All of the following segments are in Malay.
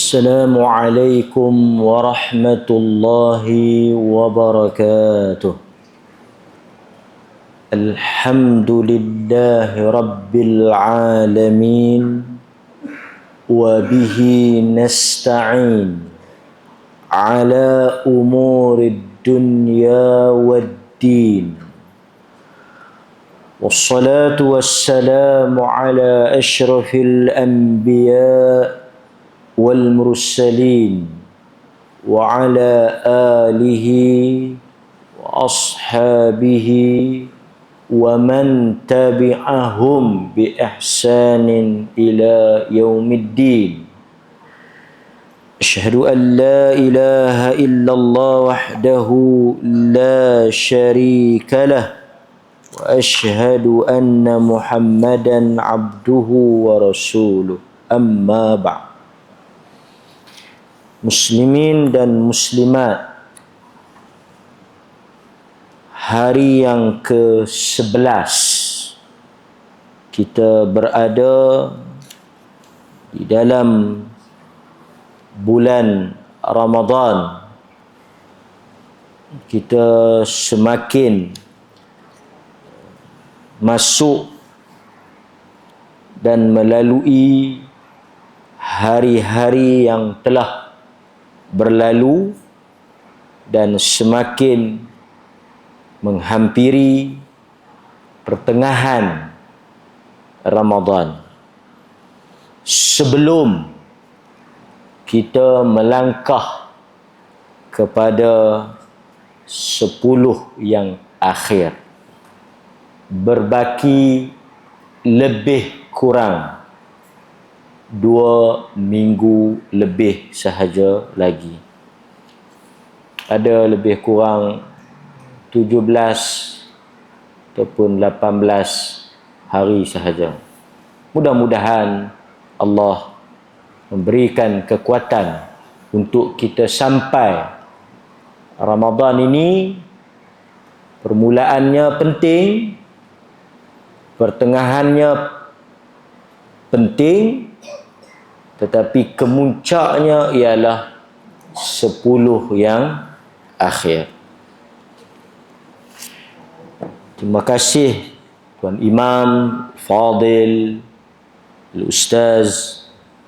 السلام عليكم ورحمة الله وبركاته. الحمد لله رب العالمين وبه نستعين على أمور الدنيا والدين، والصلاة والسلام على أشرف الأنبياء والمرسلين وعلى آله وأصحابه ومن تبعهم بإحسان إلى يوم الدين. أشهد أن لا إله إلا الله وحده لا شريك له، وأشهد أن محمدا عبده ورسوله. أما بعد. Muslimin dan muslimat, hari yang ke-11 kita berada di dalam bulan Ramadan. Kita semakin masuk dan melalui hari-hari yang telah berlalu dan semakin menghampiri pertengahan Ramadan. Sebelum kita melangkah kepada 10 yang akhir, berbaki lebih kurang 2 minggu lebih sahaja lagi. Ada lebih kurang 17 ataupun 18 hari sahaja. Mudah-mudahan Allah memberikan kekuatan untuk kita sampai Ramadan ini. Permulaannya penting, pertengahannya penting, tetapi kemuncaknya ialah 10 yang akhir. Terima kasih Tuan Imam Fadil Al-Ustaz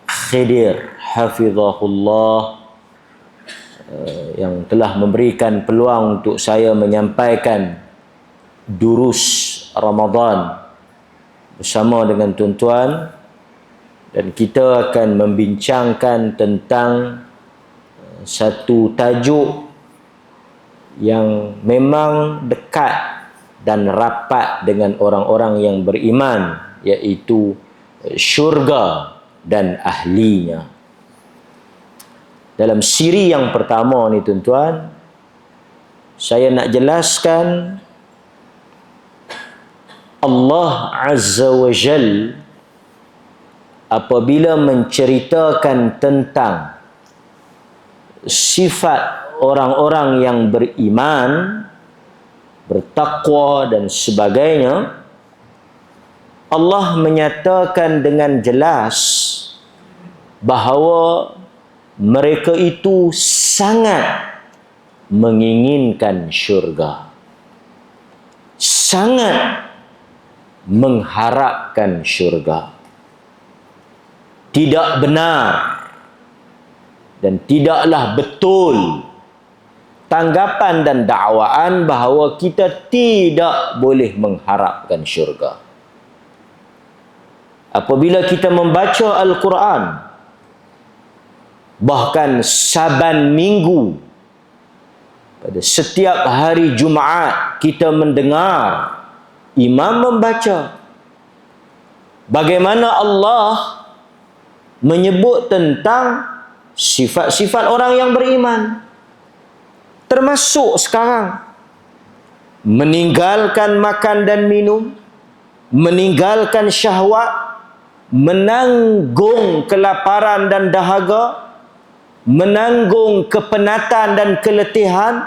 Khidir Hafizahullah yang telah memberikan peluang untuk saya menyampaikan durus Ramadan bersama dengan tuan-tuan, dan kita akan membincangkan tentang satu tajuk yang memang dekat dan rapat dengan orang-orang yang beriman, iaitu syurga dan ahlinya. Dalam siri yang pertama ni tuan-tuan, saya nak jelaskan Allah Azza wa Jal apabila menceritakan tentang sifat orang-orang yang beriman, bertakwa dan sebagainya, Allah menyatakan dengan jelas bahawa mereka itu sangat menginginkan syurga, sangat mengharapkan syurga. Tidak benar dan tidaklah betul tanggapan dan dakwaan bahawa kita tidak boleh mengharapkan syurga. Apabila kita membaca Al-Quran, bahkan saban minggu, pada setiap hari Jumaat kita mendengar imam membaca bagaimana Allah menyebut tentang sifat-sifat orang yang beriman, termasuk sekarang meninggalkan makan dan minum, meninggalkan syahwat, menanggung kelaparan dan dahaga, menanggung kepenatan dan keletihan.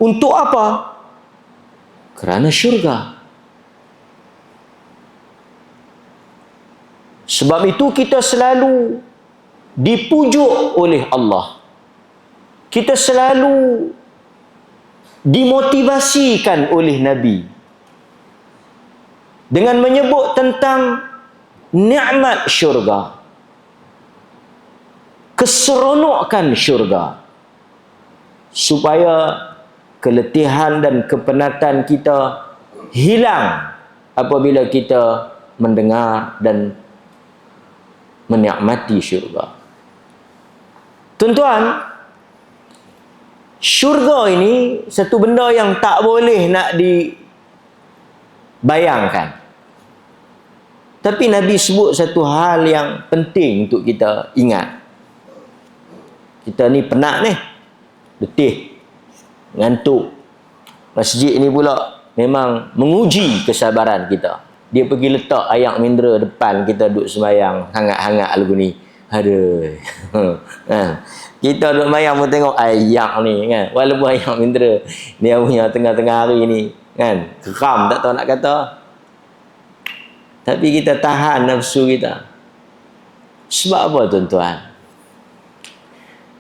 Untuk apa? Kerana syurga. Sebab itu kita selalu dipujuk oleh Allah. Kita selalu dimotivasikan oleh Nabi dengan menyebut tentang nikmat syurga, keseronokan syurga, supaya keletihan dan kepenatan kita hilang apabila kita mendengar dan menikmati syurga. Tuan-tuan, syurga ini satu benda yang tak boleh nak dibayangkan. Tapi Nabi sebut satu hal yang penting untuk kita ingat. Kita ni penat ni, letih, ngantuk. Masjid ni pula memang menguji kesabaran kita. Dia pergi letak ayak minera depan kita duduk sembahyang hangat-hangat lagu ni. Aduh. Kita duduk sembahyang pun tengok ayak ni kan. Walaupun ayak minera dia punya tengah-tengah hari ni kan, geram tak tahu nak kata. Tapi kita tahan nafsu kita. Sebab apa tuan-tuan?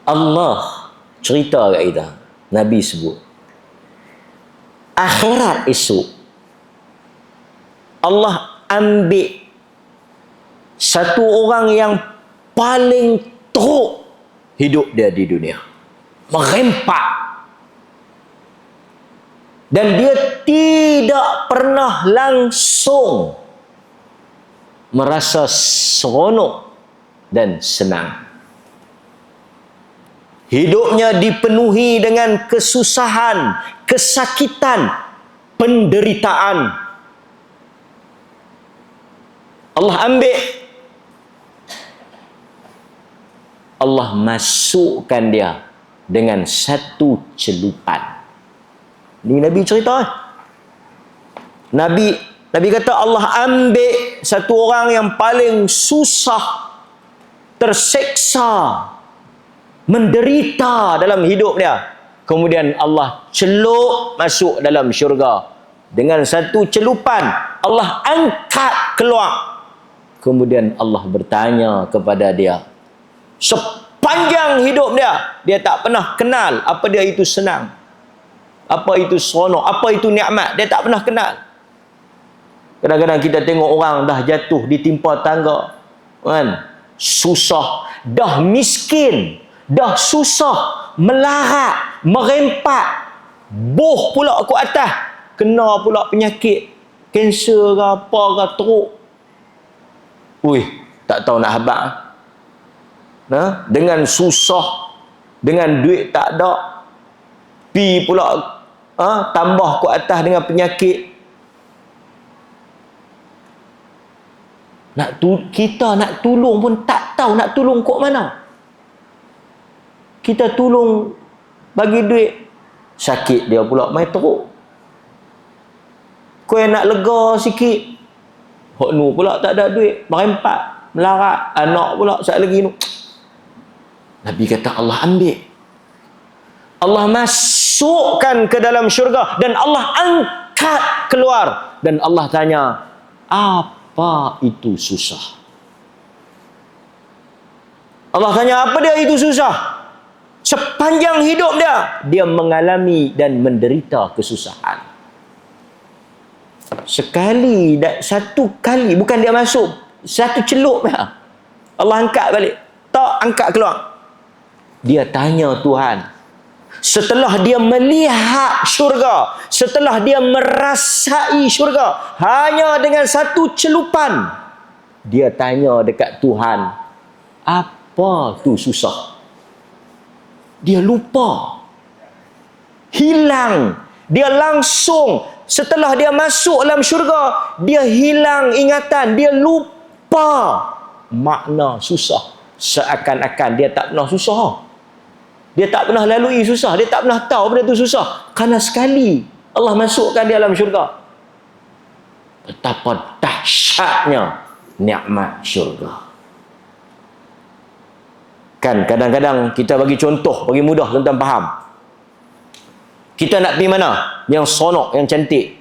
Allah cerita kat kita. Nabi sebut akhirat esok Allah ambil satu orang yang paling teruk hidup dia di dunia, merempak, dan dia tidak pernah langsung merasa seronok dan senang. Hidupnya dipenuhi dengan kesusahan, kesakitan, penderitaan. Allah ambil, Allah masukkan dia dengan satu celupan. Ini Nabi cerita. Nabi kata Allah ambil satu orang yang paling susah, terseksa, menderita dalam hidup dia. Kemudian Allah celup masuk dalam syurga. Dengan satu celupan Allah angkat keluar. Kemudian Allah bertanya kepada dia. Sepanjang hidup dia tak pernah kenal apa dia itu senang, apa itu seronok, apa itu nikmat. Dia tak pernah kenal. Kadang-kadang kita tengok orang dah jatuh ditimpa tangga kan, susah, dah miskin, dah susah, melarat, merempak, boh pula ke atas, kena pula penyakit kanser ke apa ke, teruk. Ui, tak tahu nak habaq. Dengan susah, dengan duit tak ada, pi pula tambah ke atas dengan penyakit. Kita nak tolong pun tak tahu nak tolong kok mana. Kita tolong bagi duit, sakit dia pula mai teruk. Kau nak lega sikit, hok nu pula tak ada duit, merempak, melarat, anak pula sat lagi nu. Nabi kata Allah ambil, Allah masukkan ke dalam syurga dan Allah angkat keluar, dan Allah tanya, apa itu susah? Allah tanya, apa dia itu susah? Sepanjang hidup dia mengalami dan menderita kesusahan. Satu kali, bukan dia masuk, satu celup Allah angkat balik, tak angkat keluar. Dia tanya Tuhan, setelah dia melihat syurga, setelah dia merasai syurga hanya dengan satu celupan, dia tanya dekat Tuhan, apa tu susah? Dia lupa, hilang. Dia langsung setelah dia masuk dalam syurga, dia hilang ingatan, dia lupa makna susah. Seakan-akan dia tak pernah susah, dia tak pernah lalui susah, dia tak pernah tahu benda itu susah. Kerana sekali Allah masukkan dia dalam syurga. Betapa dahsyatnya nikmat syurga. Kan kadang-kadang kita bagi contoh, bagi mudah tuan-tuan faham. Kita nak pergi mana? Yang seronok, yang cantik.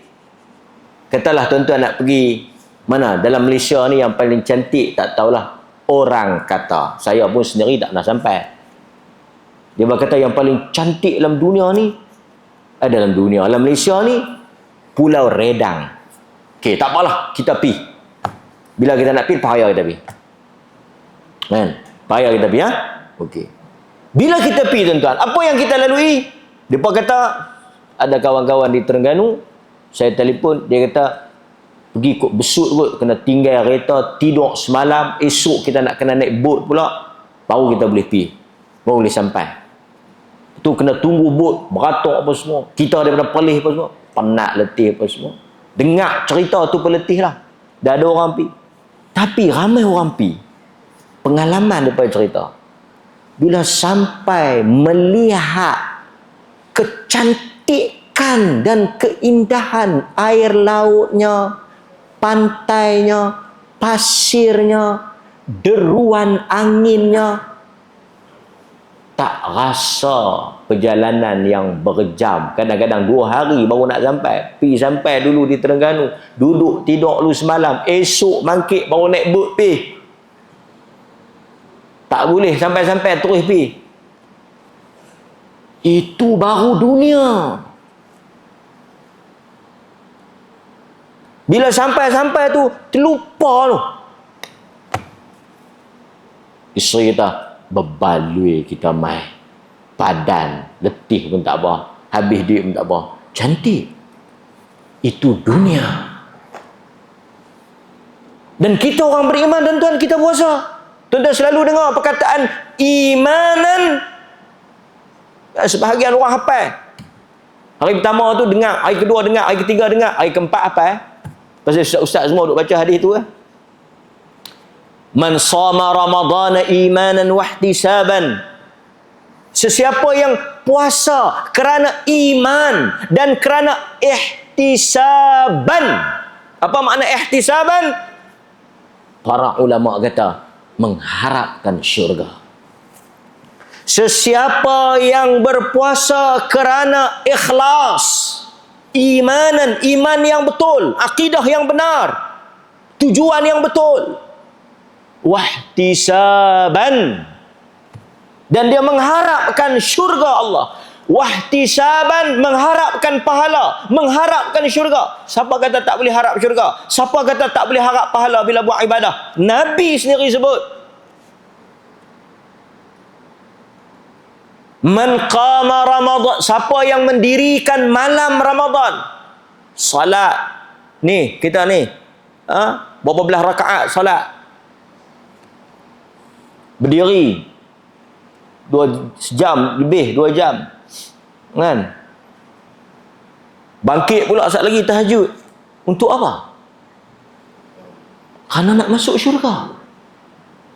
Katalah tuan-tuan nak pergi mana? Dalam Malaysia ni yang paling cantik, tak tahulah. orang kata. Saya pun sendiri tak pernah sampai. Dia berkata yang paling cantik dalam dunia ni, dalam dunia, dalam Malaysia ni, Pulau Redang. Okey, tak apalah, kita pi. Bila kita nak pi, payah kita pi. Kan? Payah kita pi, ha? Okey. Bila kita pi, tuan-tuan, apa yang kita lalui? Depa kata, ada kawan-kawan di Terengganu, saya telefon, dia kata, pergi kot besut kot, kena tinggal kereta, tidur semalam, esok kita nak kena naik bot pula, baru kita boleh pi, baru boleh sampai. Tu kena tunggu bot, beratok apa semua, kita daripada pelih apa semua, penat, letih apa semua. Dengar cerita tu pun letih lah, dah ada orang pi. Tapi ramai orang pi, pengalaman daripada cerita, bila sampai melihat kecantikan dan keindahan air lautnya, pantainya, pasirnya, deruan anginnya, tak rasa perjalanan yang berjam. Kadang-kadang 2 hari baru nak sampai. Pi sampai dulu di Terengganu, duduk tidur dulu semalam, esok bangkit baru naik bot pi. Tak boleh sampai-sampai terus pi. Itu baru dunia. Bila sampai-sampai tu, terlupa tu. Isteri kata, berbaloi kita mai. Padan, letih pun tak apa. Habis duit pun tak apa. Cantik. Itu dunia. Dan kita orang beriman, tuan-tuan, kita puasa. Tuan-tuan selalu dengar perkataan imanan. Sebahagian orang hafal. Hari pertama tu dengar, hari kedua dengar, hari ketiga dengar, hari keempat hafal. Pasal ustaz semua duk baca hadis tu. Man shama ramadhana imanan wahtisaban. Sesiapa yang puasa kerana iman dan kerana ihtisaban. Apa makna ihtisaban? Para ulama kata mengharapkan syurga. Sesiapa yang berpuasa kerana ikhlas, imanan, iman yang betul, akidah yang benar, tujuan yang betul, wahtisaban, dan dia mengharapkan syurga Allah. Wahtisaban, mengharapkan pahala, mengharapkan syurga. Siapa kata tak boleh harap syurga? Siapa kata tak boleh harap pahala bila buat ibadah? Nabi sendiri sebut, man qama Ramadan, siapa yang mendirikan malam Ramadan, salat ni, kita ni berapa belah rakaat salat, berdiri 2 jam lebih, 2 jam kan, bangkit pula saat lagi tahajud. Untuk apa? Kerana nak masuk syurga.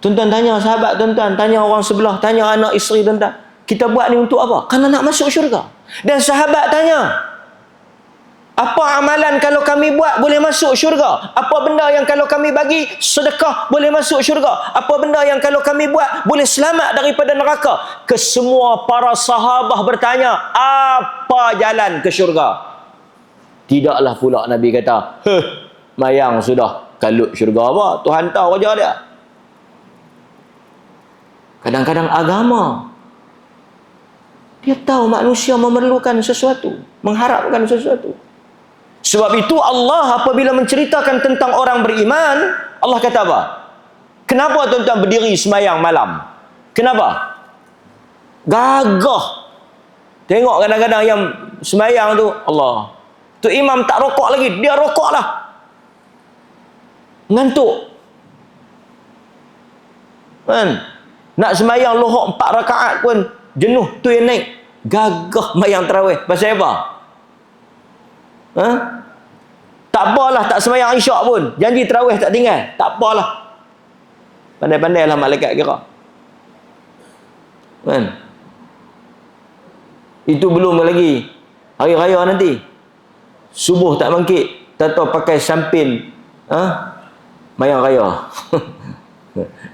Tuan-tuan tanya sahabat tuan-tuan, tanya orang sebelah, tanya anak isteri tuan-tuan, kita buat ni untuk apa? Kerana nak masuk syurga. Dan sahabat tanya, apa amalan kalau kami buat boleh masuk syurga? Apa benda yang kalau kami bagi sedekah boleh masuk syurga? Apa benda yang kalau kami buat boleh selamat daripada neraka? Kesemua para sahabah bertanya, apa jalan ke syurga? Tidaklah pula Nabi kata, mayang sudah, kalut syurga apa? Tuhan tahu aja dia. Kadang-kadang agama, dia tahu manusia memerlukan sesuatu, mengharapkan sesuatu. Sebab itu Allah apabila menceritakan tentang orang beriman, Allah kata apa? Kenapa tuan-tuan berdiri semayang malam? Kenapa? Gagah. Tengok kadang-kadang yang semayang tu, Allah, tu imam tak rokok lagi, dia rokok lah. Ngantuk. Kan? Nak semayang lohok 4 rakaat pun jenuh, tu yang naik. Gagah mayang tarawih. Pasal apa? Tak apalah, tak semayang isyak pun, janji tarawih tak tinggal, tak apalah. Pandai-pandailah malaikat kira. Kan? Itu belum lagi hari raya nanti. Subuh tak bangkit, tak tahu pakai sampin mayang raya.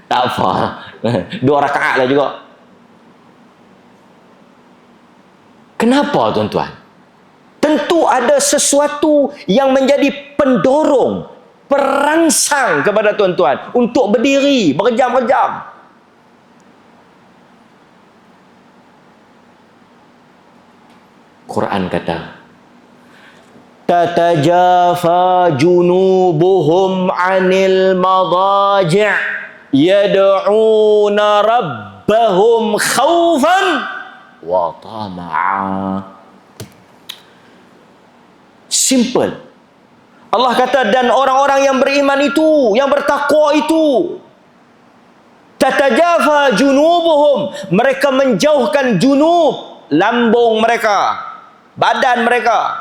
Tak apa. 2 rakaat lah juga. Kenapa tuan-tuan? Tentu ada sesuatu yang menjadi pendorong perangsang kepada tuan-tuan untuk berdiri berjam-jam. Quran kata, tatajafa junubuhum 'anil madaji' yad'una rabbahum khaufan wa tama'a. Simple. Allah kata, dan orang-orang yang beriman itu, yang bertakwa itu, tatajafa junubuhum, mereka menjauhkan junub, lambung mereka, badan mereka,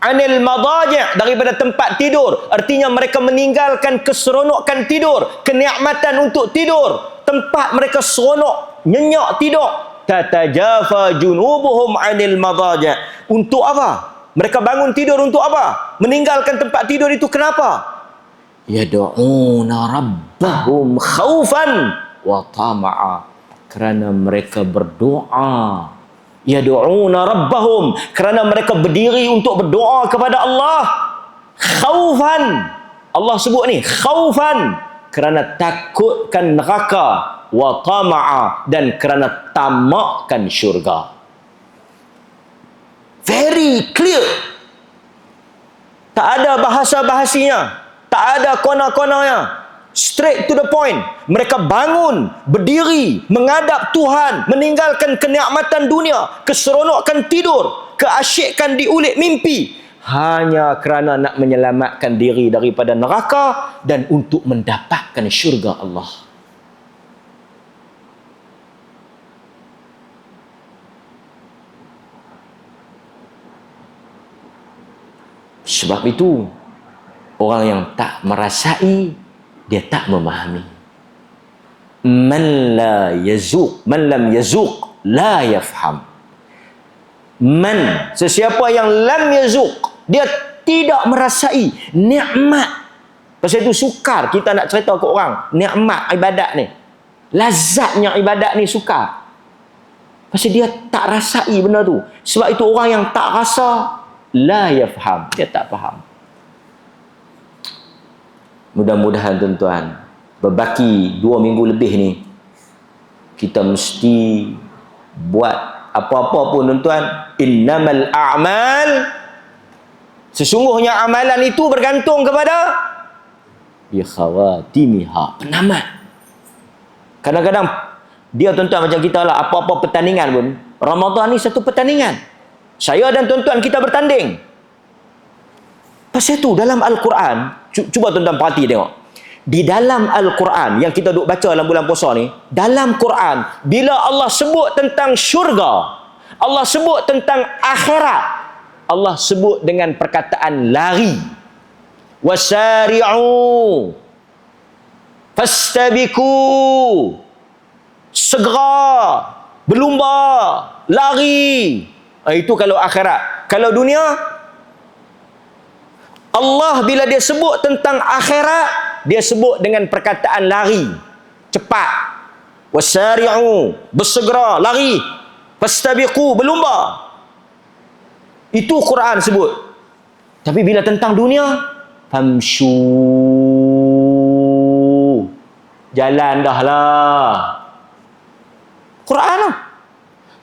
anil madaji', daripada tempat tidur. Artinya mereka meninggalkan keseronokan tidur, kenikmatan untuk tidur, tempat mereka seronok, nyenyak tidur. Tatajafa junubuhum anil madaji'. Untuk apa? Mereka bangun tidur untuk apa? Meninggalkan tempat tidur itu kenapa? Yad'una rabbahum khaufan wa tama'a. Kerana mereka berdoa. Yad'una rabbahum, kerana mereka berdiri untuk berdoa kepada Allah. Khaufan, Allah sebut ni khaufan, kerana takutkan neraka, wa tama'a, dan kerana tamakkan syurga. Very clear. Tak ada bahasa-bahasinya, tak ada kona-konanya. Straight to the point. Mereka bangun, berdiri, menghadap Tuhan, meninggalkan kenikmatan dunia, keseronokan tidur, keasyikan diulik mimpi, hanya kerana nak menyelamatkan diri daripada neraka dan untuk mendapatkan syurga Allah. Sebab itu, orang yang tak merasai, dia tak memahami. Man lam yazuq la yafham. Man, sesiapa yang lam yazuq, dia tidak merasai nikmat. Pasal itu sukar kita nak cerita ke orang nikmat ibadat ni, lazatnya ibadat ni sukar. Pasal dia tak rasai benda tu. Sebab itu orang yang tak rasa, la yafham, dia tak faham. Mudah-mudahan tuan-tuan, berbaki 2 minggu lebih ni, kita mesti buat apa-apa pun tuan-tuan. Innamal a'mal, sesungguhnya amalan itu bergantung kepada bi khawatimiha, penamat. Kadang-kadang dia tuan-tuan macam kita lah, apa-apa pertandingan pun, Ramadan ni satu pertandingan. Saya dan tuan-tuan kita bertanding. Pasal itu dalam Al-Quran, cuba tuan-tuan perhati tengok. Di dalam Al-Quran yang kita duk baca dalam bulan puasa ni, dalam Quran, bila Allah sebut tentang syurga, Allah sebut tentang akhirat, Allah sebut dengan perkataan lari. Wasari'u, fastabiku, segera, berlumba, lari. Itu kalau akhirat. Kalau dunia, Allah bila dia sebut tentang akhirat, dia sebut dengan perkataan lari, cepat. Wasari'u, bersegera, lari. Fastabiqu, berlumba. Itu Quran sebut. Tapi bila tentang dunia, famshu, jalan dah lah. Quran lah.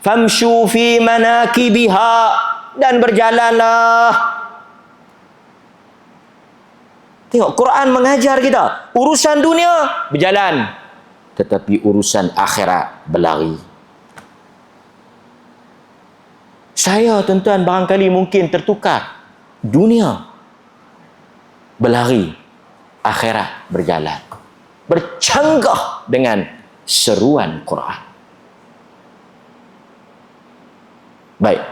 Famshu fi manakibiha, dan berjalanlah. Tengok, Quran mengajar kita. Urusan dunia berjalan, tetapi urusan akhirat berlari. Saya tuan-tuan barangkali mungkin tertukar. Dunia berlari, akhirat berjalan, bercanggah dengan seruan Quran. Baik,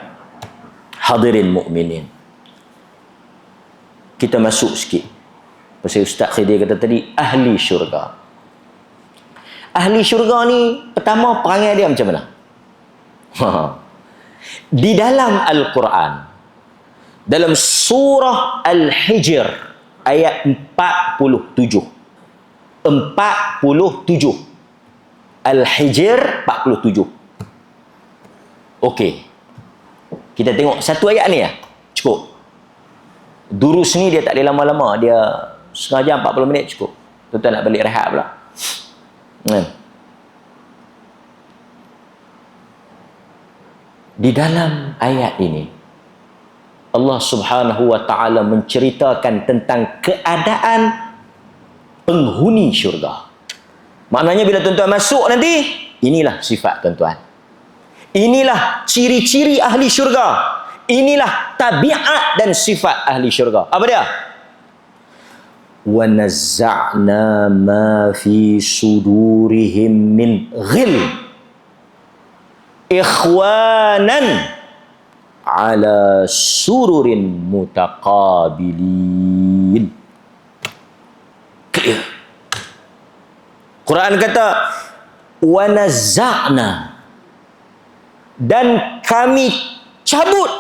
hadirin mukminin, kita masuk sikit. Pasal Ustaz Khidir kata tadi, ahli syurga. Ahli syurga ni, pertama perangai dia macam mana? Di dalam Al-Quran, dalam surah Al-Hijr ayat 47. Al-Hijr 47. Okey. Kita tengok satu ayat ni lah, cukup. Durus ni dia tak boleh lama-lama, dia setengah jam 40 minit cukup. Tuan-tuan nak balik rehat pula. Di dalam ayat ini Allah Subhanahu wa taala menceritakan tentang keadaan penghuni syurga. Maknanya bila tuan-tuan masuk nanti, inilah sifat tuan-tuan. Inilah ciri-ciri ahli syurga. Inilah tabiat dan sifat ahli syurga. Apa dia? Wa nazza'na ma fi sudurihim min ghil ikhwanan ala sururin mutaqabilin. Clear. Quran kata wa nazza'na, dan kami cabut.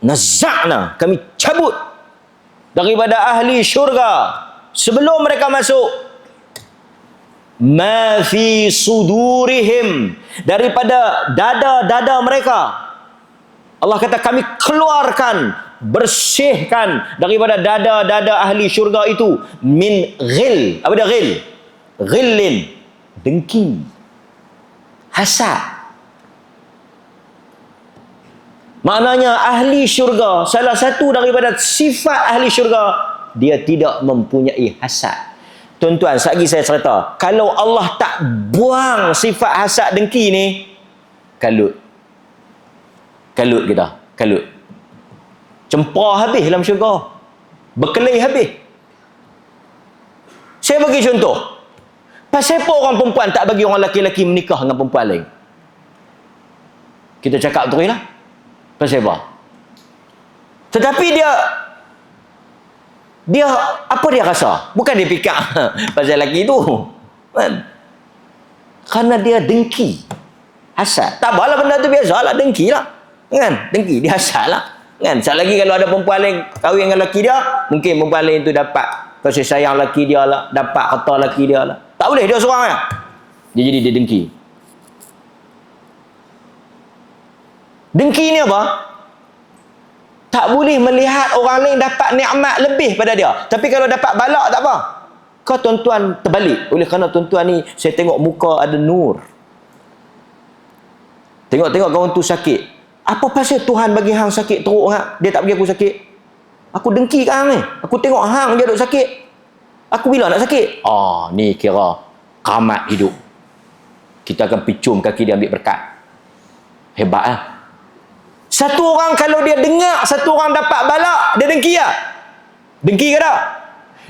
Nazza'na, kami cabut daripada ahli syurga sebelum mereka masuk. Ma fi sudurihim, daripada dada-dada mereka. Allah kata kami keluarkan, bersihkan daripada dada-dada ahli syurga itu min ghil. Apa dia ghil? Ghillin, dengki, hasad. Maknanya ahli syurga, salah satu daripada sifat ahli syurga, dia tidak mempunyai hasad. Tuan-tuan, sekali saya cerita, kalau Allah tak buang sifat hasad dengki ni, kalut kita, kalut. Cempar habis dalam syurga. Berkelahi habis. Saya bagi contoh. Pasal apa orang perempuan tak bagi orang lelaki-lelaki menikah dengan perempuan lain? Kita cakap betul lah. Pasal apa? Tetapi dia apa dia rasa? Bukan dia fikir pasal lelaki tu. Kan? Kerana dia dengki. Hasad. Tak apalah benda tu biasalah, dengki lah. Kan? Dengki, dia hasad lah. Kan? Sekali lagi kalau ada perempuan lain kahwin dengan lelaki dia, mungkin perempuan lain tu dapat kasih sayang lelaki dia lah, dapat harta lelaki dia lah. Tak boleh dia seorang ya. Dia jadi dia dengki. Dengki ni apa? Tak boleh melihat orang lain dapat nikmat lebih pada dia. Tapi kalau dapat balak tak apa. Kau tuan-tuan terbalik. Oleh kerana tuan-tuan ni, saya tengok muka ada nur. Tengok-tengok kawan tu sakit. Apa pasal Tuhan bagi hang sakit teruk hang? Dia tak bagi aku sakit. Aku dengki kat hang ni. Aku tengok hang je duk sakit. Aku bila nak sakit? Oh, ni kira kamat hidup. Kita akan picum kaki dia ambil berkat. Hebat lah. Satu orang kalau dia dengar satu orang dapat balak, dia dengki lah. Dengki ke tak?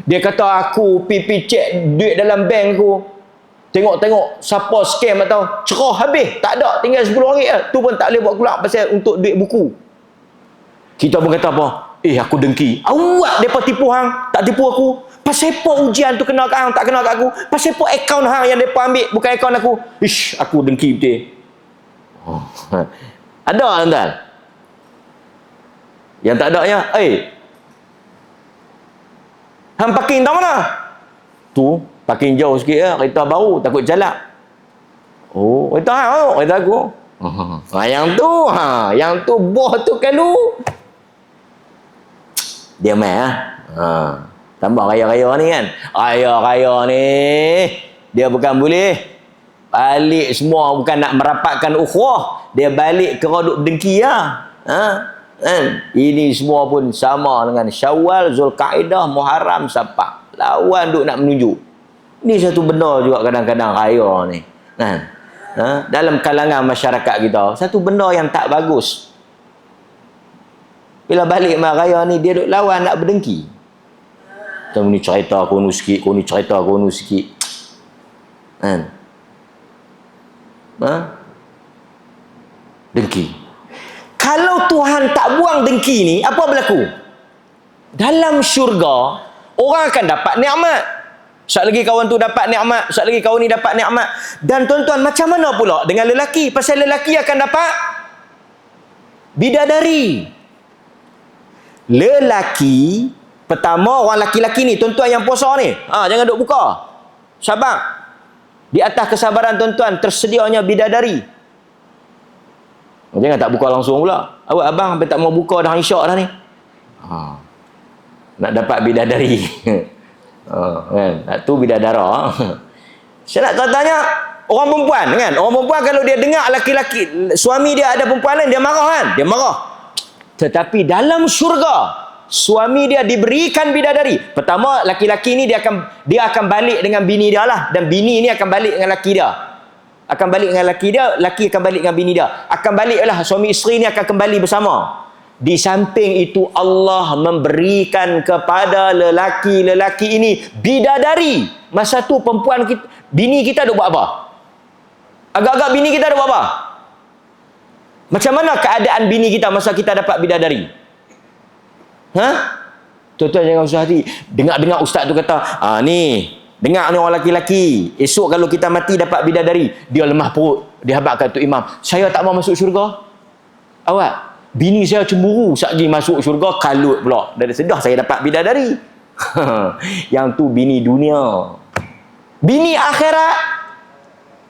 Dia kata aku pergi cek duit dalam bank aku. Tengok-tengok siapa scam atau cerah habis. Tak ada, tinggal RM10 lah. Tu pun tak boleh buat keluar pasal untuk duit buku. Kita pun kata apa? Aku dengki. Awak mereka tipu hang, tak tipu aku. Pasal apa ujian tu kena kat hang, tak kena kat aku? Pasal apa akaun hang yang mereka ambil, bukan akaun aku? Aku dengki betul. Oh. Ada tuan-tuan? Yang tak ada ya, hang parking tak mana? Tu, parking jauh sikit ya, kereta baru, takut jalak. Oh, kereta hang, kereta aku. Yang tu boh tu kalau. Dia main tambah raya-raya ni kan. Raya-raya ni dia bukan boleh balik semua, bukan nak merapatkan ukhuwah, dia balik ke duk dengki lah. Ini semua pun sama dengan Syawal, Zulkaidah, Muharram, Safar. Lawan duk nak menunjuk. Ini satu benda juga kadang-kadang raya ni. Kan? Dalam kalangan masyarakat kita, satu benda yang tak bagus. Bila balik raya ni, dia duk lawan nak berdengki. Kamu ni cerita kono sikit, kau ni cerita kono sikit. Kan? Dengki. Kalau Tuhan tak buang dengki ni, apa berlaku? Dalam syurga, orang akan dapat nikmat. Sat lagi kawan tu dapat nikmat, sat lagi kawan ni dapat nikmat. Dan tuan-tuan, macam mana pula dengan lelaki? Pasal lelaki akan dapat bidadari. Lelaki, pertama orang laki-laki ni, tuan-tuan yang puasa ni, jangan duk buka. Sabar. Di atas kesabaran tuan-tuan, tersedianya bidadari. Jangan tak buka langsung pula. Awak abang sampai tak mau buka dah isyak dah ni. nak dapat bidadari. Kan? Tu bidadara. Saya nak tanya orang perempuan kan, orang perempuan kalau dia dengar laki-laki suami dia ada perempuan lain, dia marah kan, dia marah. Tetapi dalam syurga suami dia diberikan bidadari. Pertama, laki-laki ni dia akan balik dengan bini dia lah, dan bini ni akan balik dengan laki dia. Akan balik dengan laki dia, laki akan balik dengan bini dia. Akan baliklah, suami isteri ni akan kembali bersama. Di samping itu Allah memberikan kepada lelaki-lelaki ini bidadari. Masa tu perempuan kita, bini kita duk buat apa? Agak-agak bini kita duk buat apa? Macam mana keadaan bini kita masa kita dapat bidadari? Tuan-tuan jangan usah hati. Dengar-dengar ustaz tu kata, ni, dengar ni orang laki-laki, esok kalau kita mati dapat bidadari, dia lemah perut, dia habaq kat Tok Imam, saya tak mau masuk syurga. Awak, bini saya cemburu, sekali masuk syurga kalut pula. Dari sedah saya dapat bidadari. Yang tu bini dunia. Bini akhirat.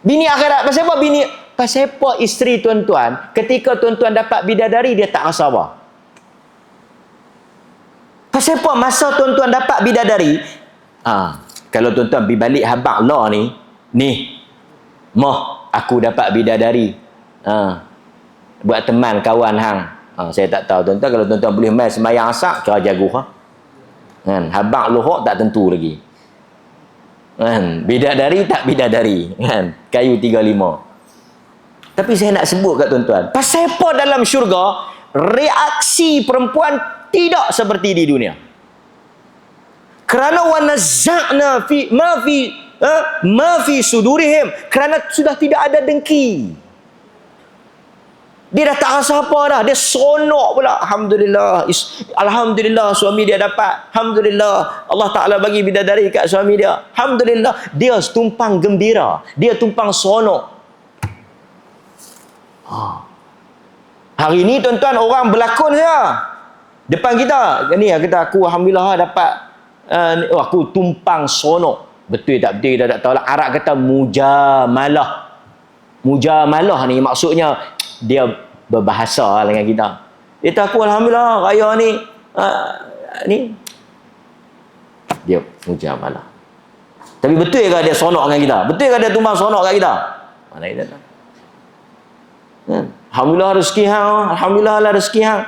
Bini akhirat. Pasal apa bini? Pasal apa isteri tuan-tuan, ketika tuan-tuan dapat bidadari, dia tak rasa apa? Pasal apa masa tuan-tuan dapat bidadari, kalau tuan-tuan pergi balik habaq lah ni, mah, aku dapat bidadari. Buat teman, kawan hang. Saya tak tahu tuan-tuan, kalau tuan-tuan boleh main sembahyang asar, cara jago kan? Habaq lohok tak tentu lagi. Kan? Bidadari tak bidadari. Kan? Kayu 35. Tapi saya nak sebut kat tuan-tuan, pasal apa dalam syurga reaksi perempuan tidak seperti di dunia? Kerana wa nazza'na ma fi sudurihim, kerana sudah tidak ada dengki. Dia dah tak rasa apa dah, dia seronok pula. Alhamdulillah, alhamdulillah suami dia dapat. Alhamdulillah Allah Taala bagi bidadari kat suami dia. Alhamdulillah, dia tumpang gembira, dia tumpang seronok. Hari ni tuan-tuan orang berlakon saja depan kita. Ni kata aku alhamdulillah dapat aku tumpang seronok. Betul tak betul kita tak tahu lah. Arab kata mujamalah. Mujamalah ni maksudnya dia berbahasa dengan kita. Dia kata aku alhamdulillah raya ni ni dia mujamalah. Tapi betul ke dia seronok dengan kita? Betul ke dia tumpang seronok dengan kita? Mana kita tahu. Alhamdulillah rezeki hang, alhamdulillah lah rezeki hang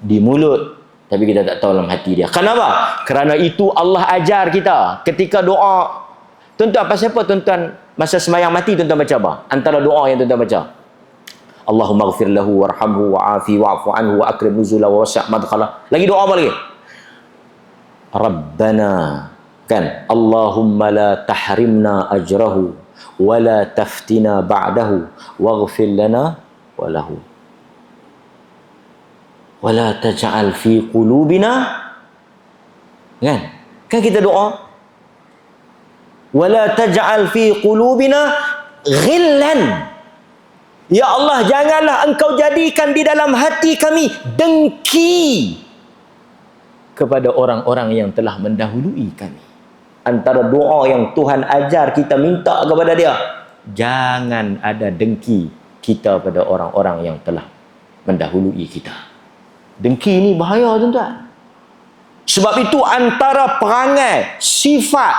di mulut, tapi kita tak tahu dalam hati dia. Kenapa? Kerana itu Allah ajar kita ketika doa. Tuan-tuan, pasal apa tuan-tuan masa sembahyang mati tuan-tuan baca apa? Antara doa yang tuan-tuan baca, Allahumma ighfir lahu warhamhu wa'afi wa'fu anhu wa akrim nuzulahu wa wasi' madkhalah. Lagi doa apa lagi? Rabbana, kan, Allahumma la tahrimna ajrahu wa la taftina ba'dahu waghfir lana wa lahu wa la taj'al fi qulubina, kan kita doa wa la taj'al fi qulubina ghillan, ya Allah janganlah engkau jadikan di dalam hati kami dengki kepada orang-orang yang telah mendahului kami. Antara doa yang Tuhan ajar kita minta kepada dia, jangan ada dengki kita pada orang-orang yang telah mendahului kita. Dengki ni bahaya tuan-tuan. Sebab itu antara perangai, sifat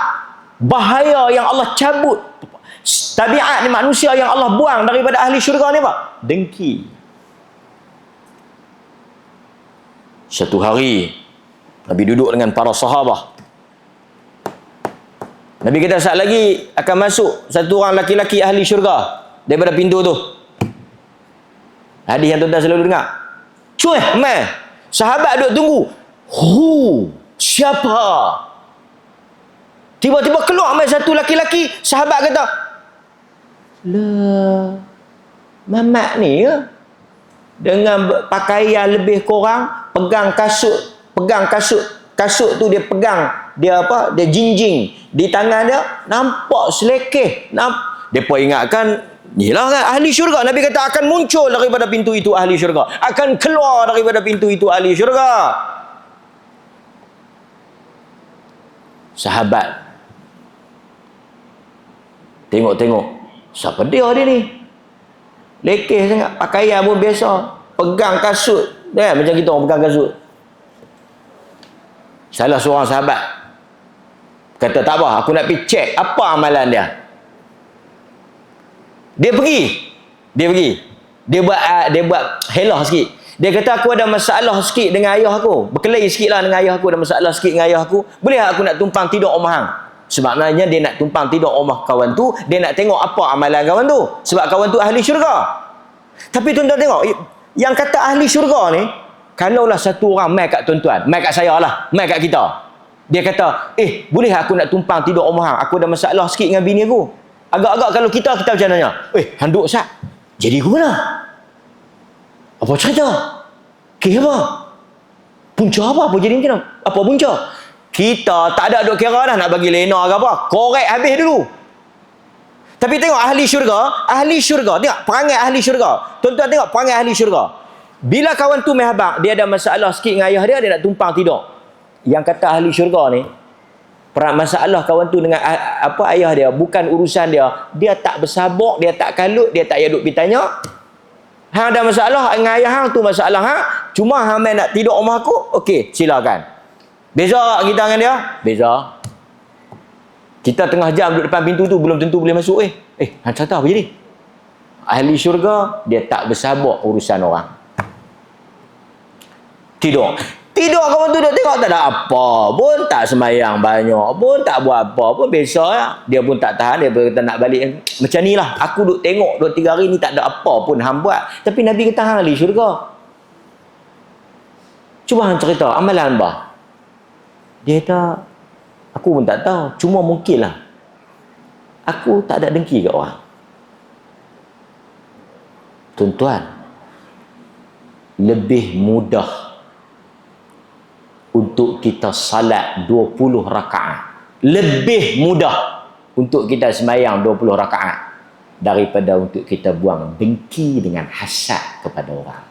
bahaya yang Allah cabut, tabiat ni manusia yang Allah buang daripada ahli syurga ni apa? Dengki. Satu hari Nabi duduk dengan para sahabat. Nabi kata saat lagi akan masuk satu orang laki-laki ahli syurga daripada pintu tu. Hadis yang tuan-tuan selalu dengar. Cuih, mai. Sahabat duduk tunggu. Siapa? Tiba-tiba keluar mai satu laki-laki. Sahabat kata, lah, Mamat ni ke? Dengan pakaian lebih kurang, pegang kasut tu dia pegang, dia apa? Dia jinjing di tangan dia, nampak selekeh. Depa ingatkan inilah kan ahli syurga. Nabi kata akan muncul daripada pintu itu ahli syurga, akan keluar daripada pintu itu ahli syurga. Sahabat tengok, siapa dia ni? Lekeh sangat, pakaian pun biasa, pegang kasut, macam kita orang pegang kasut. Salah seorang sahabat kata, tak apa, aku nak pergi cek apa amalan dia. Dia pergi. Dia buat helah sikit. Dia kata, aku ada masalah sikit dengan ayah aku. Berkelahi sikit lah dengan ayah aku. Ada masalah sikit dengan ayah aku. Boleh aku nak tumpang tidur rumah hang? Sebabnya dia nak tumpang tidur rumah kawan tu. Dia nak tengok apa amalan kawan tu. Sebab kawan tu ahli syurga. Tapi tuan-tuan tengok, yang kata ahli syurga ni, kalaulah satu orang mai kat tuan-tuan, mai kat saya lah, mai kat kita. Dia kata, boleh aku nak tumpang tidur rumah hang? Aku ada masalah sikit dengan bini aku. Agak-agak kalau kita macam mana? Handuk sat. Jadi ke mana? Apa cerita? Apa? Punca apa jadi macam mana? Apa punca? Kita tak ada duk kira dah nak bagi lena ke apa. Korek habis dulu. Tapi tengok ahli syurga, tengok perangai ahli syurga. Tuan-tuan tengok perangai ahli syurga. Bila kawan tu habaq, dia ada masalah sikit dengan ayah dia nak tumpang tidur. Yang kata ahli syurga ni, masalah kawan tu dengan ayah dia bukan urusan dia. Dia tak bersabak, dia tak kalut, dia tak payah duk pergi tanya. Hang ada masalah dengan ayah hang tu masalah hang. Cuma hang main nak tidur rumah aku, okey, silakan. Beza tak kita dengan dia? Beza. Kita tengah jam duduk depan pintu tu belum tentu boleh masuk. Hang cerita apa jadi? Ahli syurga dia tak bersabak urusan orang. Tidur kawan tu duduk tengok tak ada apa pun, tak semayang banyak pun, tak buat apa pun, biasa lah. Dia pun tak tahan, dia kata nak balik. Macam ni lah, aku duduk tengok 2-3 hari ni tak ada apa pun hang buat. Tapi Nabi kata hang ahli syurga. Cuba hang cerita, amalan apa? Dia kata, aku pun tak tahu, cuma mungkin lah aku tak ada dengki kat orang. Tuan-tuan, lebih mudah untuk kita salat 20 rakaat. Lebih mudah untuk kita sembahyang 20 rakaat daripada untuk kita buang dengki dengan hasad kepada orang.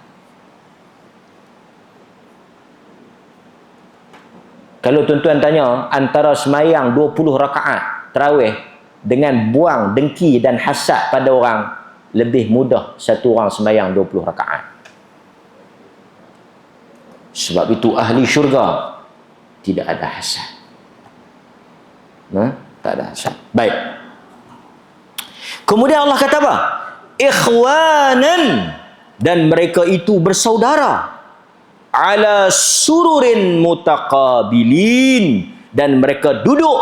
Kalau tuan-tuan tanya antara sembahyang 20 rakaat tarawih dengan buang dengki dan hasad pada orang, lebih mudah satu orang sembahyang 20 rakaat. Sebab itu ahli syurga tidak ada hasad. Tak ada hasad. Baik. Kemudian Allah kata apa? Ikhwanan, dan mereka itu bersaudara. Ala sururin mutaqabilin, dan mereka duduk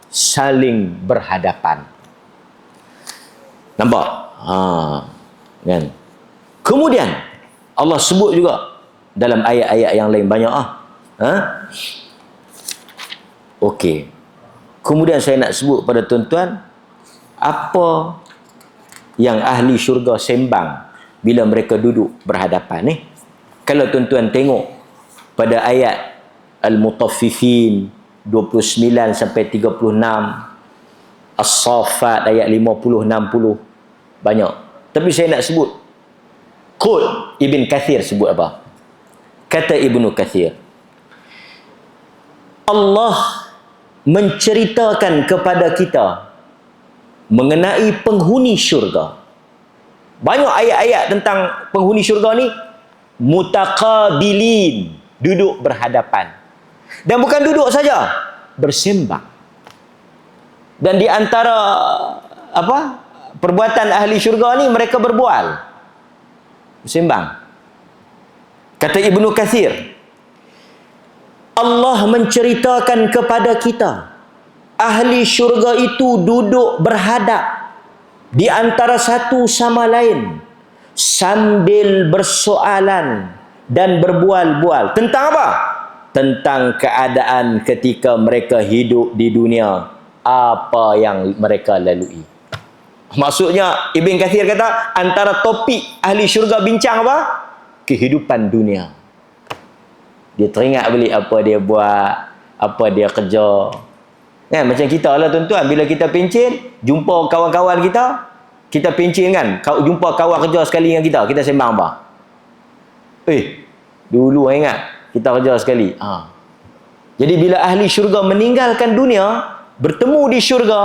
saling berhadapan. Nampak? Kan? Kemudian Allah sebut juga dalam ayat-ayat yang lain banyak Okey. Kemudian saya nak sebut pada tuan-tuan apa yang ahli syurga sembang bila mereka duduk berhadapan ni. Kalau tuan-tuan tengok pada ayat Al-Mutaffifin 29 sampai 36, As-Saffat ayat 50 60, banyak. Tapi saya nak sebut quote Ibn Kathir sebut apa? Kata Ibnu Kathir, Allah menceritakan kepada kita mengenai penghuni syurga. Banyak ayat-ayat tentang penghuni syurga ni. Mutaqabilin, duduk berhadapan. Dan bukan duduk saja, bersembang. Dan di antara perbuatan ahli syurga ni, mereka berbual, bersembang. Kata Ibnu Kathir, Allah menceritakan kepada kita ahli syurga itu duduk berhadap di antara satu sama lain sambil bersoalan dan berbual-bual. Tentang apa? Tentang keadaan ketika mereka hidup di dunia, apa yang mereka lalui. Maksudnya Ibn Kathir kata antara topik ahli syurga bincang apa? Kehidupan dunia. Dia teringat balik apa dia buat, apa dia kerja. Macam kita lah tuan-tuan, bila kita pencen, jumpa kawan-kawan kita, kita pencen kan, jumpa kawan kerja sekali dengan kita sembang apa? Dulu ingat kita kerja sekali. Jadi bila ahli syurga meninggalkan dunia, bertemu di syurga,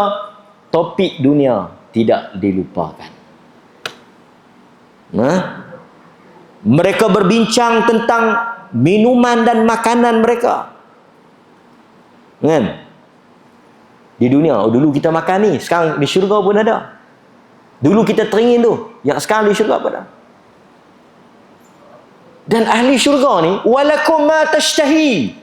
topik dunia tidak dilupakan. Mereka berbincang tentang minuman dan makanan mereka. Kan? Di dunia, dulu kita makan ni, sekarang di syurga pun ada. Dulu kita teringin tu, yang sekarang di syurga pun ada. Dan ahli syurga ni, walakum ma tashtahi.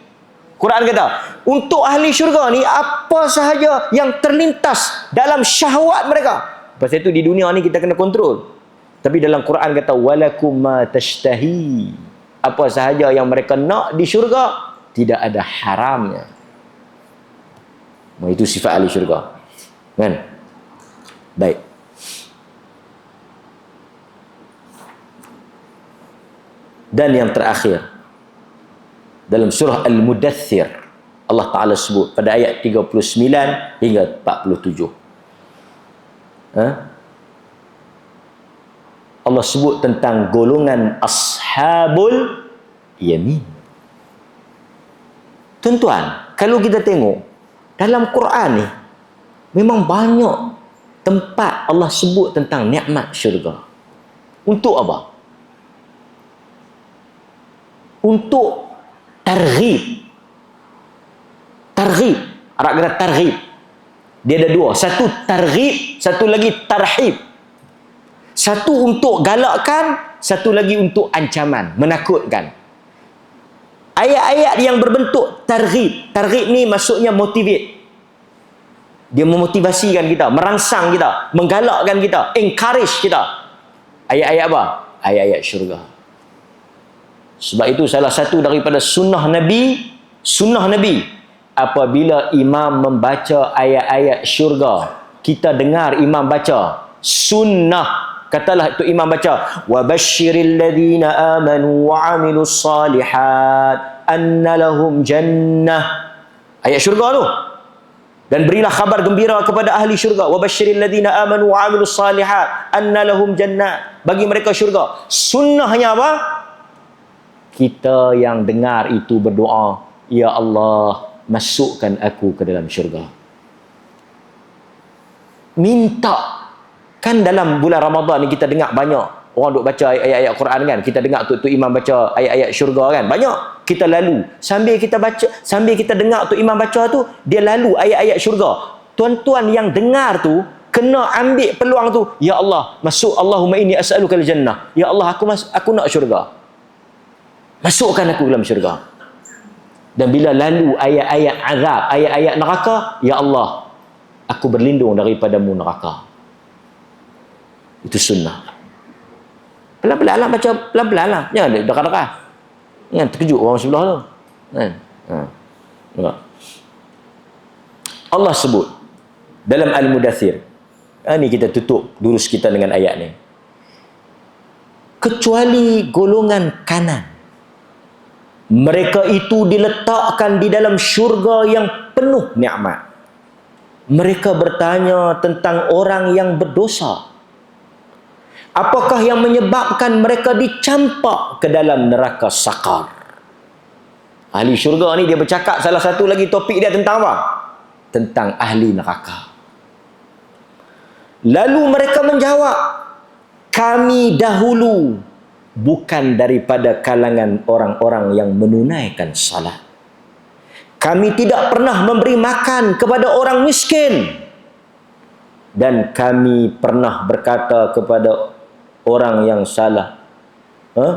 Quran kata, untuk ahli syurga ni, apa sahaja yang terlintas dalam syahwat mereka. Pasal itu di dunia ni kita kena kontrol. Tapi dalam Quran kata, walakum ma tashtahi. Apa sahaja yang mereka nak di syurga, tidak ada haramnya. Itu sifat ahli syurga. Kan? Baik. Dan yang terakhir, dalam surah Al-Mudaththir, Allah Ta'ala sebut pada ayat 39 hingga 47. Allah sebut tentang golongan Ashabul Yamin. Tuan-tuan, kalau kita tengok dalam Quran ni, memang banyak tempat Allah sebut tentang nikmat syurga. Untuk apa? Untuk targhib. Targhib. Arab kata targhib. Dia ada dua. Satu targhib, satu lagi tarhib. Satu untuk galakkan, satu lagi untuk ancaman, menakutkan. Ayat-ayat yang berbentuk targhib. Targhib ni maksudnya motivate. Dia memotivasikan kita, merangsang kita, menggalakkan kita, encourage kita. Ayat-ayat apa? Ayat-ayat syurga. Sebab itu salah satu daripada sunnah Nabi, apabila imam membaca ayat-ayat syurga, kita dengar imam baca sunnah. Katalah itu imam baca, wa basyiril ladzina amanu wa amilus salihat anna lahum jannah. Ayat syurga tu. Dan berilah khabar gembira kepada ahli syurga, wa basyiril ladzina amanu wa amilus salihat anna lahum jannah. Bagi mereka syurga. Sunnahnya apa? Kita yang dengar itu berdoa, ya Allah, masukkan aku ke dalam syurga. Minta. Kan dalam bulan Ramadan ni kita dengar banyak orang duk baca ayat-ayat Quran kan. Kita dengar tu imam baca ayat-ayat syurga kan. Banyak. Kita lalu. Sambil kita baca, sambil kita dengar tu imam baca tu, dia lalu ayat-ayat syurga. Tuan-tuan yang dengar tu, kena ambil peluang tu. Ya Allah, masuk, Allahumma inni as'aluka al-jannah. Ya Allah, aku nak syurga. Masukkan aku dalam syurga. Dan bila lalu ayat-ayat azab, ayat-ayat neraka, ya Allah, aku berlindung daripadamu neraka. Itu sunnah. Pelan-pelan lah baca, pelan-pelan lah. Jangan dekat-dekat. Jangan terkejut orang sebelah tu. Kan? Allah sebut dalam Al-Mudaththir. Ini kita tutup durus kita dengan ayat ni. Kecuali golongan kanan, mereka itu diletakkan di dalam syurga yang penuh nikmat. Mereka bertanya tentang orang yang berdosa. Apakah yang menyebabkan mereka dicampak ke dalam neraka sakar? Ahli syurga ni dia bercakap, salah satu lagi topik dia tentang apa? Tentang ahli neraka. Lalu mereka menjawab, kami dahulu bukan daripada kalangan orang-orang yang menunaikan salat. Kami tidak pernah memberi makan kepada orang miskin. Dan kami pernah berkata kepada orang yang salah,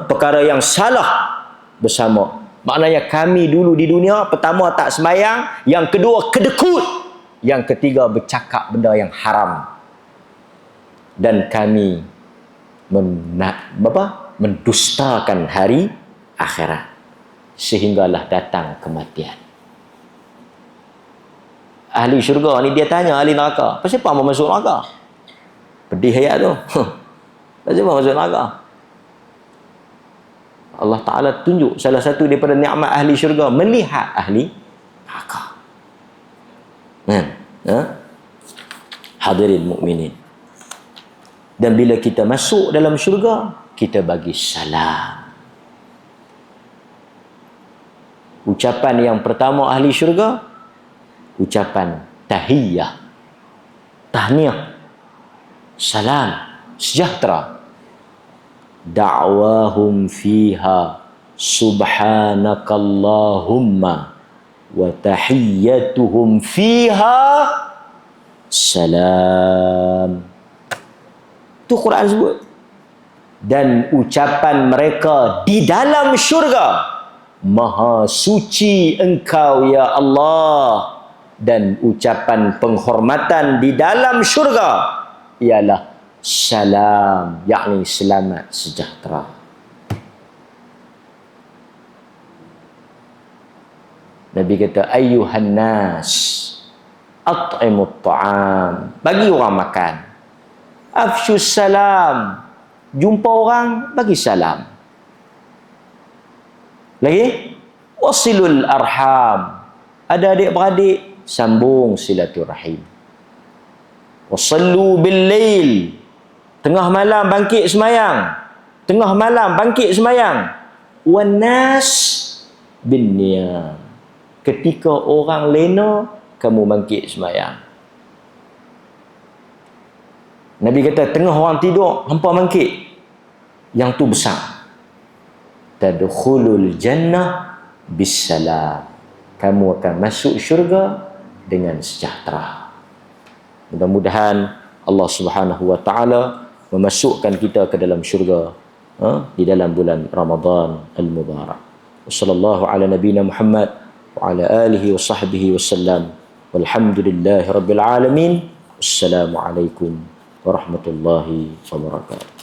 perkara yang salah bersama. Maknanya kami dulu di dunia, pertama tak sembahyang, yang kedua kedekut, yang ketiga bercakap benda yang haram. Dan kami mendustakan hari akhirat, sehinggalah datang kematian. Ahli syurga ni dia tanya ahli neraka, pasal apa mau masuk neraka? Pedih ayat tu. Pasal apa masuk neraka? Allah Ta'ala tunjuk salah satu daripada nikmat ahli syurga, melihat ahli neraka. Hadirin mukminin. Dan bila kita masuk dalam syurga, kita bagi salam. Ucapan yang pertama ahli syurga, ucapan tahiyah, tahniah, salam, sejahtera. Da'wahum fiha subhanakallahumma wa tahiyyatuhum fiha salam. Tu Quran sebut. Dan ucapan mereka di dalam syurga, maha suci engkau ya Allah. Dan ucapan penghormatan di dalam syurga ialah salam, yakni selamat sejahtera. Nabi kata, ayyuhan nas at'imut ta'am, bagi orang makan. Afshus salam, jumpa orang bagi salam. Lagi, wasilul arham, ada adik-beradik sambung silaturahim. Wasallu bil lail, tengah malam bangkit semayang. Tengah malam bangkit semayang. Wan nas bin niyam, ketika orang lena kamu bangkit semayang. Nabi kata tengah orang tidur hampa bangkit, yang tu besar. Tadkhulul jannah bisalam, kamu akan masuk syurga dengan sejahtera. Mudah-mudahan Allah Subhanahu wa taala memasukkan kita ke dalam syurga di dalam bulan Ramadan al-Mubarak. Wassallallahu ala nabiyina Muhammad wa ala alihi wa sahbihi wasallam. Walhamdulillahi rabbil alamin. Wassalamu alaikum warahmatullahi wabarakatuh.